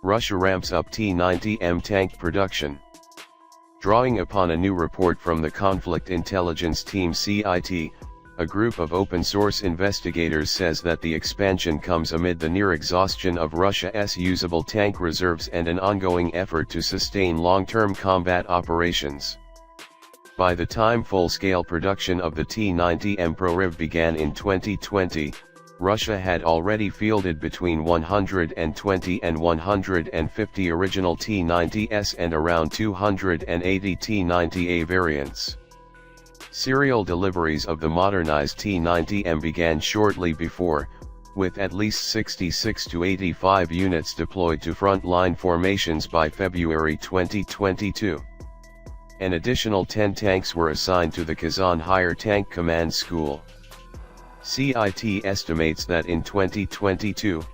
Russia ramps up T-90M tank production. Drawing upon a new report from the Conflict Intelligence Team CIT, a group of open-source investigators says that the expansion comes amid the near-exhaustion of Russia's usable tank reserves and an ongoing effort to sustain long-term combat operations. By the time full-scale production of the T-90M Proryev began in 2020, Russia had already fielded between 120 and 150 original T-90S and around 280 T-90A variants. Serial deliveries of the modernized T-90M began shortly before, with at least 66 to 85 units deployed to front-line formations by February 2022. An additional 10 tanks were assigned to the Kazan Higher Tank Command School. CIT estimates that in 2022,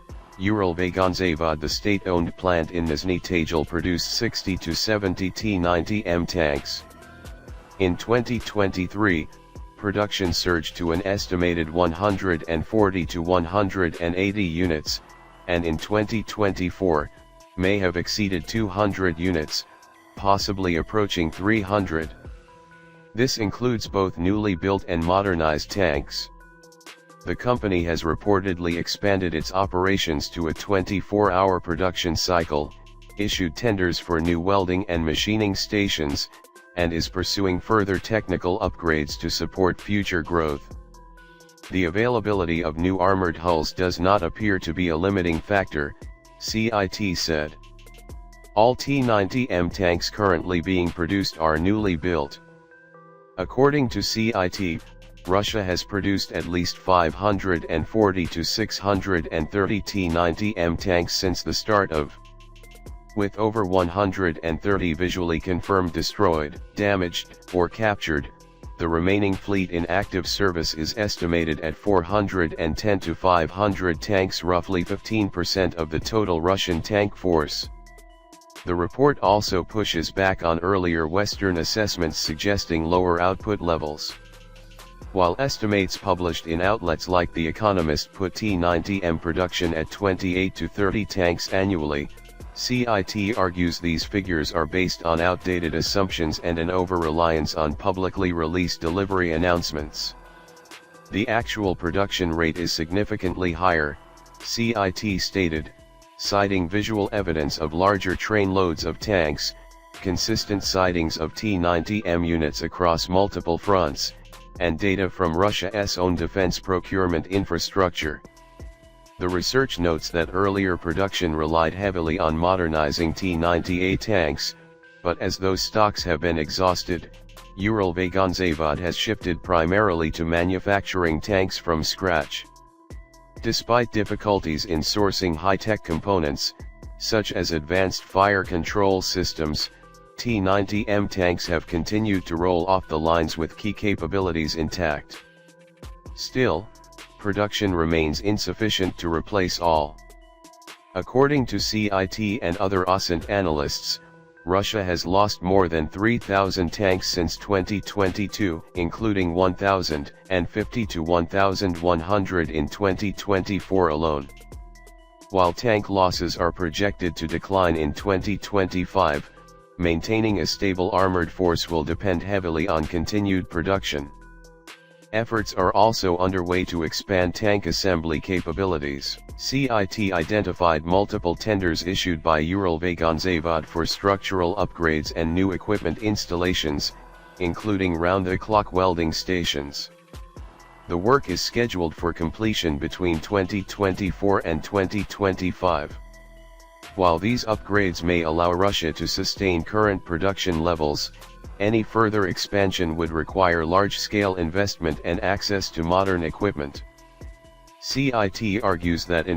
Uralvagonzavod, the state-owned plant in Nizhny Tagil, produced 60 to 70 T-90M tanks. In 2023, production surged to an estimated 140 to 180 units, and in 2024, may have exceeded 200 units, possibly approaching 300. This includes both newly built and modernized tanks. The company has reportedly expanded its operations to a 24-hour production cycle, issued tenders for new welding and machining stations, and is pursuing further technical upgrades to support future growth. The availability of new armored hulls does not appear to be a limiting factor, CIT said. All T-90M tanks currently being produced are newly built. According to CIT, Russia has produced at least 540 to 630 T-90M tanks since the start of, with over 130 visually confirmed destroyed, damaged, or captured. The remaining fleet in active service is estimated at 410 to 500 tanks, roughly 15% of the total Russian tank force. The report also pushes back on earlier Western assessments suggesting lower output levels. While estimates published in outlets like The Economist put T-90M production at 28 to 30 tanks annually, CIT argues these figures are based on outdated assumptions and an over-reliance on publicly released delivery announcements. The actual production rate is significantly higher, CIT stated, citing visual evidence of larger train loads of tanks, consistent sightings of T-90M units across multiple fronts, and data from Russia's own defense procurement infrastructure. The research notes that earlier production relied heavily on modernizing T-90A tanks, but as those stocks have been exhausted, Uralvagonzavod has shifted primarily to manufacturing tanks from scratch. Despite difficulties in sourcing high-tech components, such as advanced fire control systems, T-90M tanks have continued to roll off the lines with key capabilities intact. Still, production remains insufficient to replace all. According to CIT and other OSINT analysts, Russia has lost more than 3,000 tanks since 2022, including 1,050 to 1,100 in 2024 alone. While tank losses are projected to decline in 2025, maintaining a stable armored force will depend heavily on continued production. Efforts are also underway to expand tank assembly capabilities. CIT identified multiple tenders issued by Uralvagonzavod for structural upgrades and new equipment installations, including round-the-clock welding stations. The work is scheduled for completion between 2024 and 2025. While these upgrades may allow Russia to sustain current production levels, any further expansion would require large-scale investment and access to modern equipment. CIT argues that